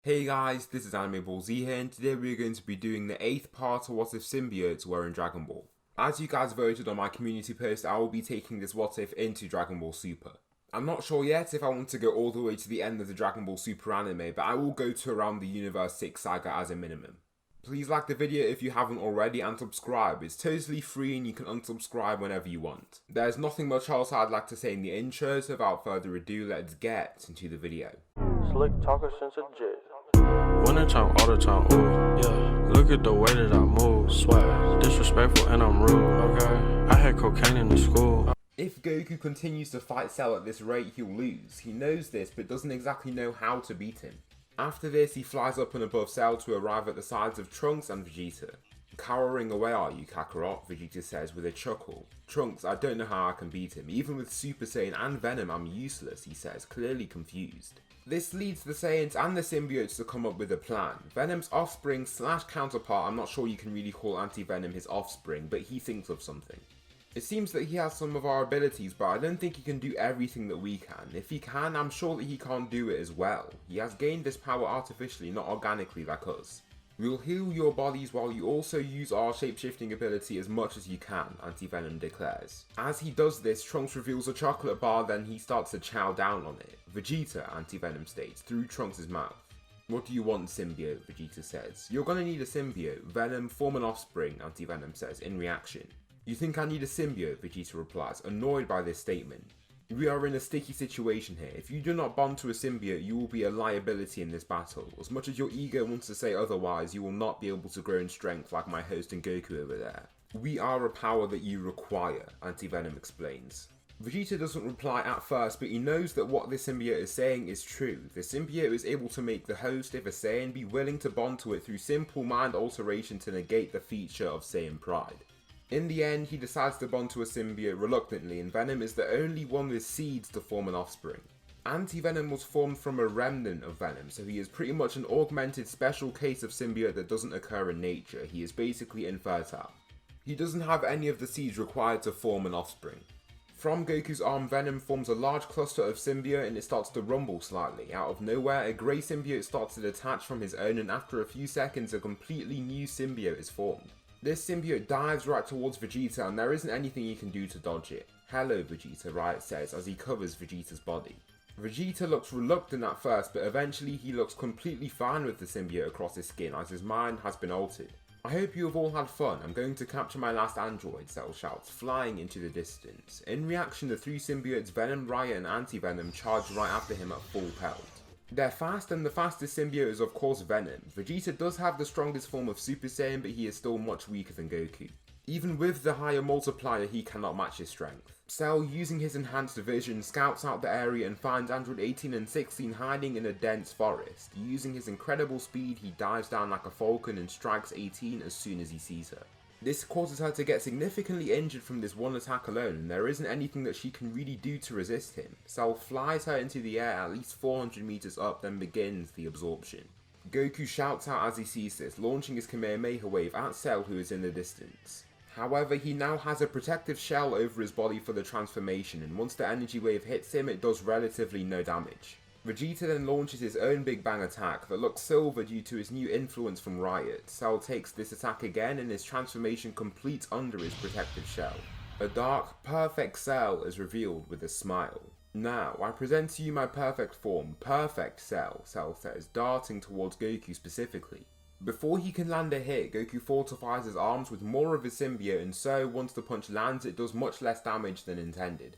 Hey guys, this is Anime Ball Z here, and today we're going to be doing the 8th part of What If Symbiotes were in Dragon Ball. As you guys voted on my community post, I will be taking this What If into Dragon Ball Super. I'm not sure yet if I want to go all the way to the end of the Dragon Ball Super anime, but I will go to around the Universe 6 saga as a minimum. Please like the video if you haven't already and subscribe. It's totally free and you can unsubscribe whenever you want. There's nothing much else I'd like to say in the intro, so without further ado, let's get into the video. Slick talker since a jet. Winter time, all the time, ooh, yeah. Look at the way that I move, swag. Disrespectful and I'm rude, okay. I had cocaine in the school. If Goku continues to fight Cell at this rate, he'll lose. He knows this, but doesn't exactly know how to beat him. After this, he flies up and above Cell to arrive at the sides of Trunks and Vegeta. Cowering away are you, Kakarot? Vegeta says with a chuckle. Trunks, I don't know how I can beat him. Even with Super Saiyan and Venom, I'm useless, he says, clearly confused. This leads the Saiyans and the symbiotes to come up with a plan. Venom's offspring / counterpart, I'm not sure you can really call Anti-Venom his offspring, but he thinks of something. It seems that he has some of our abilities, but I don't think he can do everything that we can. If he can, I'm sure that he can't do it as well. He has gained this power artificially, not organically like us. We'll heal your bodies while you also use our shape-shifting ability as much as you can, Anti-Venom declares. As he does this, Trunks reveals a chocolate bar, then he starts to chow down on it. Vegeta, Anti-Venom states, through Trunks' mouth. What do you want, symbiote? Vegeta says. You're gonna need a symbiote. Venom, form an offspring, Anti-Venom says, in reaction. You think I need a symbiote? Vegeta replies, annoyed by this statement. We are in a sticky situation here. If you do not bond to a symbiote, you will be a liability in this battle. As much as your ego wants to say otherwise, you will not be able to grow in strength like my host and Goku over there. We are a power that you require, Anti-Venom explains. Vegeta doesn't reply at first, but he knows that what this symbiote is saying is true. The symbiote is able to make the host, if a Saiyan, be willing to bond to it through simple mind alteration to negate the feature of Saiyan pride. In the end, he decides to bond to a symbiote reluctantly, and Venom is the only one with seeds to form an offspring. Anti-Venom was formed from a remnant of Venom, so he is pretty much an augmented special case of symbiote that doesn't occur in nature. He is basically infertile. He doesn't have any of the seeds required to form an offspring. From Goku's arm, Venom forms a large cluster of symbiote and it starts to rumble slightly. Out of nowhere, a grey symbiote starts to detach from his own, and after a few seconds, a completely new symbiote is formed. This symbiote dives right towards Vegeta and there isn't anything he can do to dodge it. Hello Vegeta, Riot says as he covers Vegeta's body. Vegeta looks reluctant at first, but eventually he looks completely fine with the symbiote across his skin as his mind has been altered. I hope you have all had fun. I'm going to capture my last android, Cell shouts, flying into the distance. In reaction, the three symbiotes Venom, Riot and Anti-Venom charge right after him at full pelt. They're fast, and the fastest symbiote is of course Venom. Vegeta does have the strongest form of Super Saiyan, but he is still much weaker than Goku. Even with the higher multiplier, he cannot match his strength. Cell, using his enhanced vision, scouts out the area and finds Android 18 and 16 hiding in a dense forest. Using his incredible speed, he dives down like a falcon and strikes 18 as soon as he sees her. This causes her to get significantly injured from this one attack alone, and there isn't anything that she can really do to resist him. Cell flies her into the air at least 400 meters up, then begins the absorption. Goku shouts out as he sees this, launching his Kamehameha wave at Cell, who is in the distance. However, he now has a protective shell over his body for the transformation, and once the energy wave hits him, it does relatively no damage. Vegeta then launches his own Big Bang attack that looks silver due to his new influence from Riot. Cell takes this attack again and his transformation completes under his protective shell. A dark, perfect Cell is revealed with a smile. Now, I present to you my perfect form, Perfect Cell, Cell says, darting towards Goku specifically. Before he can land a hit, Goku fortifies his arms with more of his symbiote, and so once the punch lands it does much less damage than intended.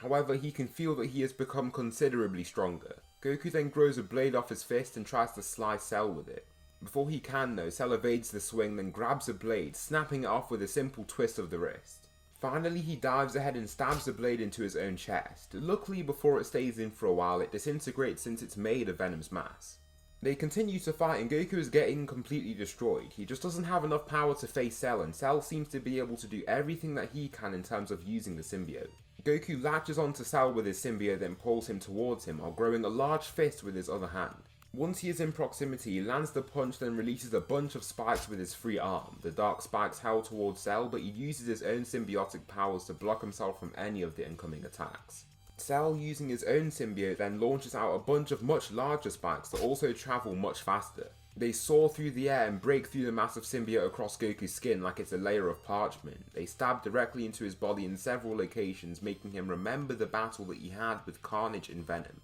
However, he can feel that he has become considerably stronger. Goku then grows a blade off his fist and tries to slice Cell with it. Before he can though, Cell evades the swing, then grabs a blade, snapping it off with a simple twist of the wrist. Finally, he dives ahead and stabs the blade into his own chest. Luckily, before it stays in for a while, it disintegrates since it's made of Venom's mass. They continue to fight and Goku is getting completely destroyed. He just doesn't have enough power to face Cell, and Cell seems to be able to do everything that he can in terms of using the symbiote. Goku latches onto Cell with his symbiote, then pulls him towards him while growing a large fist with his other hand. Once he is in proximity, he lands the punch, then releases a bunch of spikes with his free arm. The dark spikes hurl towards Cell, but he uses his own symbiotic powers to block himself from any of the incoming attacks. Cell, using his own symbiote, then launches out a bunch of much larger spikes that also travel much faster. They soar through the air and break through the massive symbiote across Goku's skin like it's a layer of parchment. They stab directly into his body in several locations, making him remember the battle that he had with Carnage and Venom.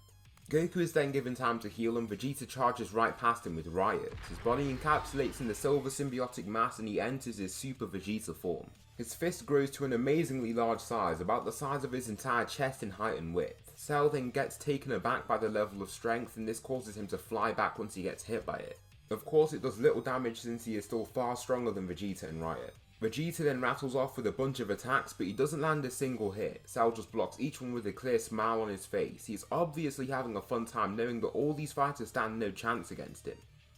Goku is then given time to heal and Vegeta charges right past him with Riot. His body encapsulates in the silver symbiotic mass and he enters his Super Vegeta form. His fist grows to an amazingly large size, about the size of his entire chest in height and width. Cell then gets taken aback by the level of strength and this causes him to fly back once he gets hit by it. Of course it does little damage since he is still far stronger than Vegeta and Riot. Vegeta then rattles off with a bunch of attacks but he doesn't land a single hit. Cell just blocks each one with a clear smile on his face. He is obviously having a fun time knowing that all these fighters stand no chance against him.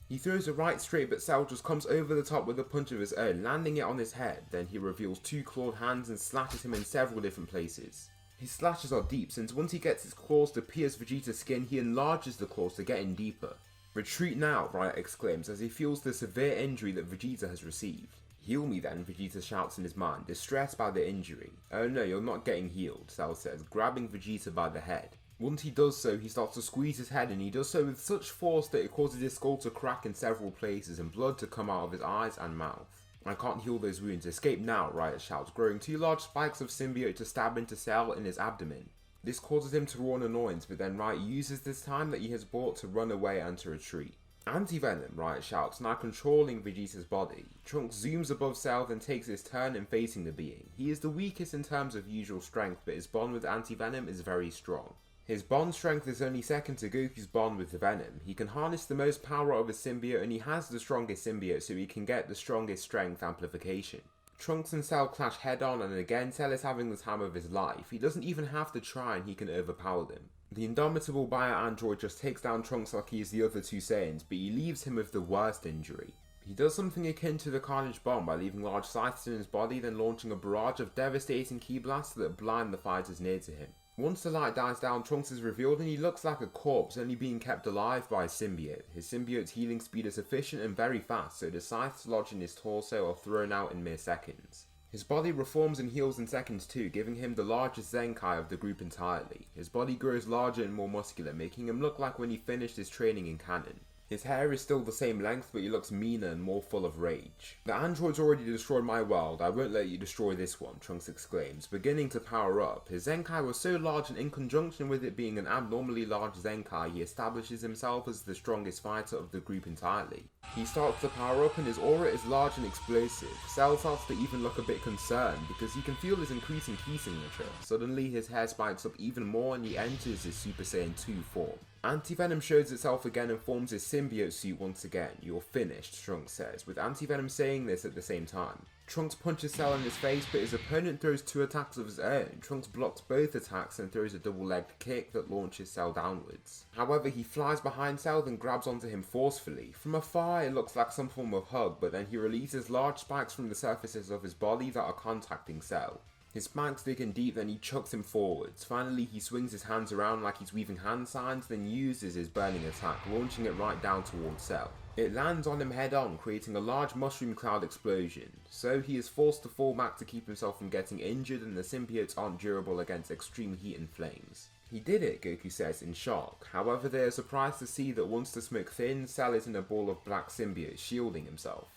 He throws a right straight but Cell just comes over the top with a punch of his own, landing it on his head. Then he reveals two clawed hands and slashes him in several different places. His slashes are deep since once he gets his claws to pierce Vegeta's skin he enlarges the claws to get in deeper. "Retreat now," Riot exclaims as he feels the severe injury that Vegeta has received. "Heal me then," Vegeta shouts in his mind, distressed by the injury. "Oh no, you're not getting healed," Cell says, grabbing Vegeta by the head. Once he does so, he starts to squeeze his head and he does so with such force that it causes his skull to crack in several places and blood to come out of his eyes and mouth. "I can't heal those wounds, escape now," Riot shouts, growing two large spikes of symbiote to stab into Cell in his abdomen. This causes him to roar in annoyance, but then Riot uses this time that he has bought to run away and to retreat. "Anti-Venom," Riot shouts, now controlling Vegeta's body. Trunks zooms above Cell and takes his turn in facing the being. He is the weakest in terms of usual strength, but his bond with Anti-Venom is very strong. His bond strength is only second to Goku's bond with Venom. He can harness the most power of his symbiote and he has the strongest symbiote, so he can get the strongest strength amplification. Trunks and Cell clash head on and again Cell is having the time of his life. He doesn't even have to try and he can overpower them. The indomitable bio-android just takes down Trunks like he is the other two Saiyans, but he leaves him with the worst injury. He does something akin to the Carnage bomb by leaving large scythes in his body, then launching a barrage of devastating ki blasts that blind the fighters near to him. Once the light dies down, Trunks is revealed and he looks like a corpse, only being kept alive by his symbiote. His symbiote's healing speed is efficient and very fast, so the scythes lodged in his torso are thrown out in mere seconds. His body reforms and heals in seconds too, giving him the largest Zenkai of the group entirely. His body grows larger and more muscular, making him look like when he finished his training in canon. His hair is still the same length, but he looks meaner and more full of rage. "The android's already destroyed my world, I won't let you destroy this one," Trunks exclaims, beginning to power up. His Zenkai was so large and in conjunction with it being an abnormally large Zenkai, he establishes himself as the strongest fighter of the group entirely. He starts to power up and his aura is large and explosive. Cell starts to even look a bit concerned because he can feel his increasing ki signature. Suddenly his hair spikes up even more and he enters his Super Saiyan 2 form. Anti-Venom shows itself again and forms his symbiote suit once again. "You're finished," Trunks says, with Anti-Venom saying this at the same time. Trunks punches Cell in his face, but his opponent throws two attacks of his own. Trunks blocks both attacks and throws a double-legged kick that launches Cell downwards. However, he flies behind Cell and grabs onto him forcefully. From afar it looks like some form of hug, but then he releases large spikes from the surfaces of his body that are contacting Cell. His spikes dig in deep, then he chucks him forwards. Finally, he swings his hands around like he's weaving hand signs, then uses his burning attack, launching it right down towards Cell. It lands on him head on, creating a large mushroom cloud explosion. So he is forced to fall back to keep himself from getting injured, and the symbiotes aren't durable against extreme heat and flames. "He did it," Goku says in shock. However, they are surprised to see that once the smoke thins, Cell is in a ball of black symbiote, shielding himself.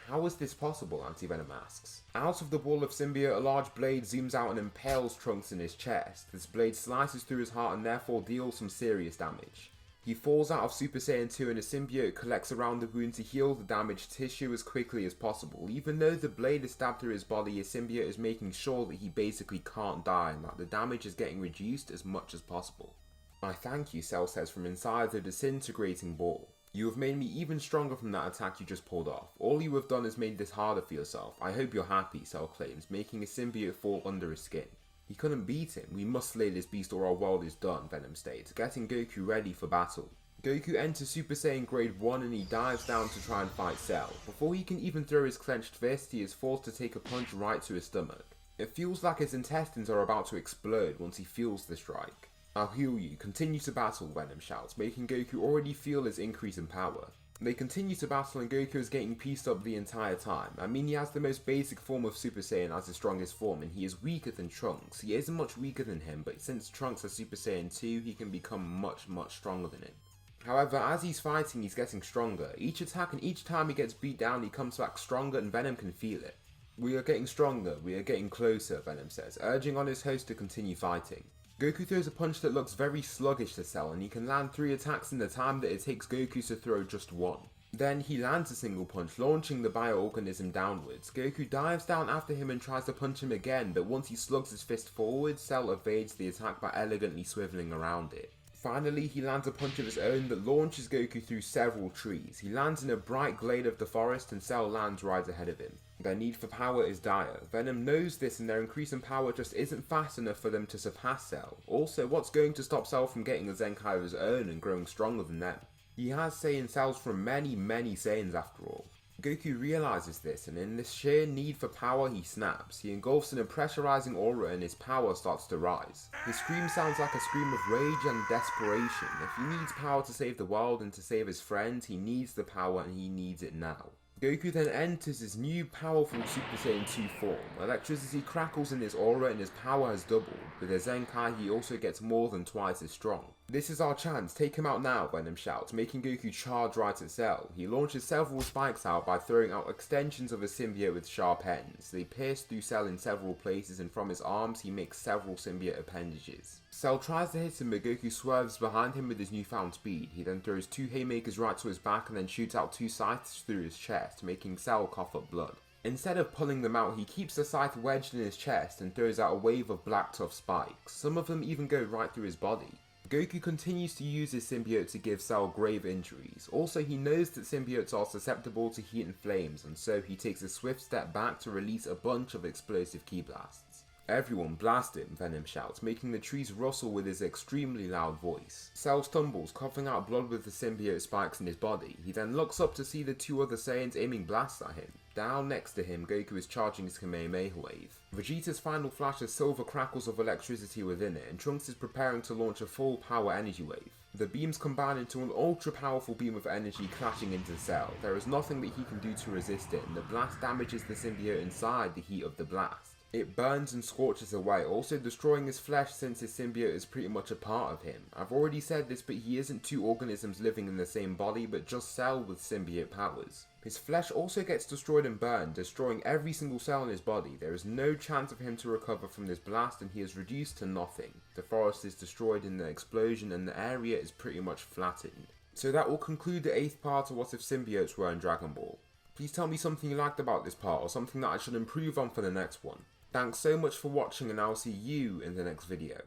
"How is this possible?" Anti-Venom asks. Out of the ball of symbiote, a large blade zooms out and impales Trunks in his chest. This blade slices through his heart and therefore deals some serious damage. He falls out of Super Saiyan 2 and his symbiote collects around the wound to heal the damaged tissue as quickly as possible. Even though the blade is stabbed through his body, his symbiote is making sure that he basically can't die and that the damage is getting reduced as much as possible. "I thank you," Cell says from inside the disintegrating ball. "You have made me even stronger from that attack you just pulled off. All you have done is made this harder for yourself. I hope you're happy," Cell claims, making his symbiote fall under his skin. "He couldn't beat him. We must slay this beast or our world is done," Venom states, getting Goku ready for battle. Goku enters Super Saiyan Grade 1 and he dives down to try and fight Cell. Before he can even throw his clenched fist, he is forced to take a punch right to his stomach. It feels like his intestines are about to explode once he feels the strike. "I'll heal you, continue to battle," Venom shouts, making Goku already feel his increase in power. They continue to battle and Goku is getting pieced up the entire time. I mean, he has the most basic form of Super Saiyan as his strongest form, and he is weaker than Trunks. He isn't much weaker than him, but since Trunks has Super Saiyan 2, he can become much stronger than him. However, as he's fighting, he's getting stronger. Each attack and each time he gets beat down, he comes back stronger and Venom can feel it. "We are getting stronger, we are getting closer," Venom says, urging on his host to continue fighting. Goku throws a punch that looks very sluggish to Cell, and he can land 3 attacks in the time that it takes Goku to throw just 1. Then he lands a single punch, launching the bioorganism downwards. Goku dives down after him and tries to punch him again, but once he slugs his fist forward, Cell evades the attack by elegantly swiveling around it. Finally, he lands a punch of his own that launches Goku through several trees. He lands in a bright glade of the forest and Cell lands right ahead of him. Their need for power is dire. Venom knows this and their increase in power just isn't fast enough for them to surpass Cell. Also, what's going to stop Cell from getting a Zenkai of his own and growing stronger than them? He has Saiyan cells from many Saiyans after all. Goku realizes this, and in this sheer need for power he snaps. He engulfs in a pressurizing aura and his power starts to rise. His scream sounds like a scream of rage and desperation. If he needs power to save the world and to save his friends, he needs the power and he needs it now. Goku then enters his new powerful Super Saiyan 2 form. Electricity crackles in his aura and his power has doubled. With his Zenkai he also gets more than twice as strong. "This is our chance, take him out now," Venom shouts, making Goku charge right at Cell. He launches several spikes out by throwing out extensions of a symbiote with sharp ends. They pierce through Cell in several places and from his arms he makes several symbiote appendages. Cell tries to hit him but Goku swerves behind him with his newfound speed. He then throws 2 haymakers right to his back and then shoots out 2 scythes through his chest, making Cell cough up blood. Instead of pulling them out, he keeps the scythe wedged in his chest and throws out a wave of black tough spikes. Some of them even go right through his body. Goku continues to use his symbiote to give Cell grave injuries. Also, he knows that symbiotes are susceptible to heat and flames, and so he takes a swift step back to release a bunch of explosive ki blasts. "Everyone blast him," Venom shouts, making the trees rustle with his extremely loud voice. Cell stumbles, coughing out blood with the symbiote spikes in his body. He then looks up to see the 2 other Saiyans aiming blasts at him. Down next to him, Goku is charging his Kamehameha wave. Vegeta's final flash has silver crackles of electricity within it, and Trunks is preparing to launch a full power energy wave. The beams combine into an ultra powerful beam of energy clashing into Cell. There is nothing that he can do to resist it, and the blast damages the symbiote inside the heat of the blast. It burns and scorches away, also destroying his flesh since his symbiote is pretty much a part of him. I've already said this, but he isn't 2 organisms living in the same body, but just Cell with symbiote powers. His flesh also gets destroyed and burned, destroying every single cell in his body. There is no chance of him to recover from this blast and he is reduced to nothing. The forest is destroyed in the explosion and the area is pretty much flattened. So that will conclude the 8th part of What If Symbiotes Were in Dragon Ball. Please tell me something you liked about this part or something that I should improve on for the next one. Thanks so much for watching and I'll see you in the next video.